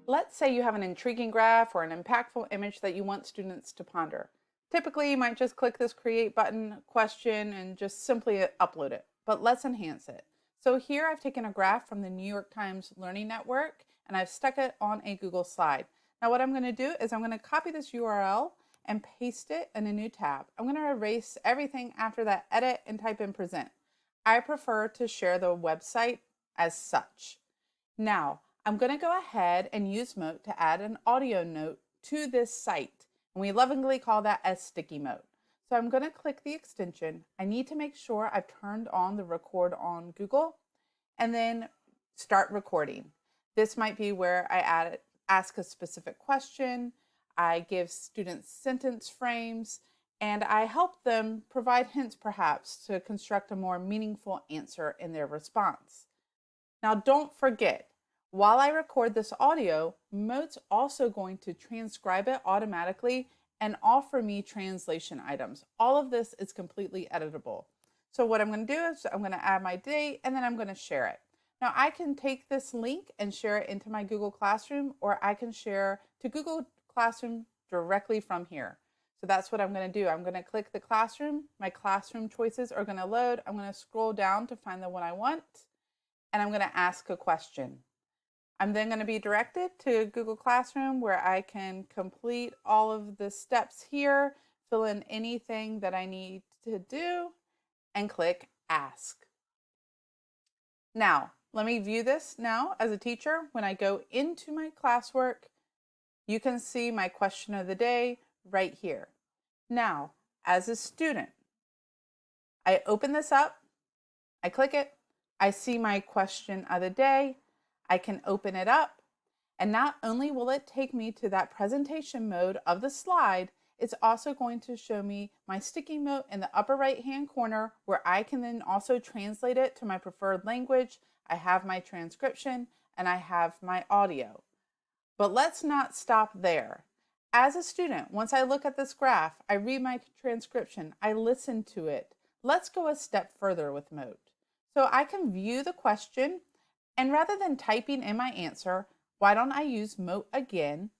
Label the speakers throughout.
Speaker 1: Let's say you have an intriguing graph or an impactful image that you want students to ponder. Typically, you might just click this create button question and just simply upload it, but let's enhance it. So here I've taken a graph from the New York Times Learning Network and I've stuck it on a Google slide. Now what I'm going to do is I'm going to copy this URL and paste it in a new tab. I'm going to erase everything after that edit and type in present. I prefer to share the website as such. Now, I'm going to go ahead and use Mote to add an audio note to this site. And we lovingly call that a sticky note. So I'm going to click the extension. I need to make sure I've turned on the record on Google and then start recording. This might be where I ask a specific question, I give students sentence frames, and I help them provide hints perhaps to construct a more meaningful answer in their response. Now don't forget, while I record this audio, Mote's also going to transcribe it automatically and offer me translation items. All of this is completely editable. So what I'm going to do is I'm going to add my date and then I'm going to share it. Now I can take this link and share it into my Google Classroom, or I can share to Google Classroom directly from here. So that's what I'm going to do. I'm going to click the classroom. My classroom choices are going to load. I'm going to scroll down to find the one I want, and I'm going to ask a question. I'm then going to be directed to Google Classroom where I can complete all of the steps here, fill in anything that I need to do, and click Ask. Now, let me view this now as a teacher. When I go into my classwork, you can see my question of the day right here. Now, as a student, I open this up, I click it, I see my question of the day, I can open it up, and not only will it take me to that presentation mode of the slide, it's also going to show me my sticky note in the upper right hand corner where I can then also translate it to my preferred language. I have my transcription and I have my audio. But let's not stop there. As a student, once I look at this graph, I read my transcription, I listen to it. Let's go a step further with Mote. So I can view the question, and rather than typing in my answer, why don't I use Mote again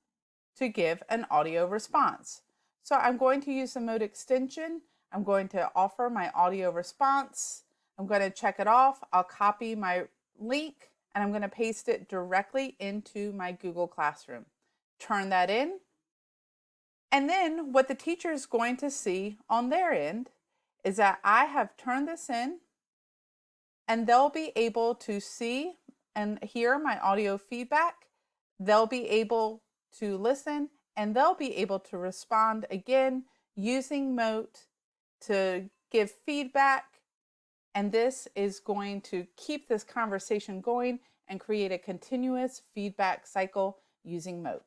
Speaker 1: to give an audio response? So I'm going to use the Mote extension. I'm going to offer my audio response. I'm going to check it off. I'll copy my link and I'm going to paste it directly into my Google Classroom. Turn that in. And then what the teacher is going to see on their end is that I have turned this in, and they'll be able to see and hear my audio feedback. They'll be able to listen, and they'll be able to respond again using Mote to give feedback. And this is going to keep this conversation going and create a continuous feedback cycle using Mote.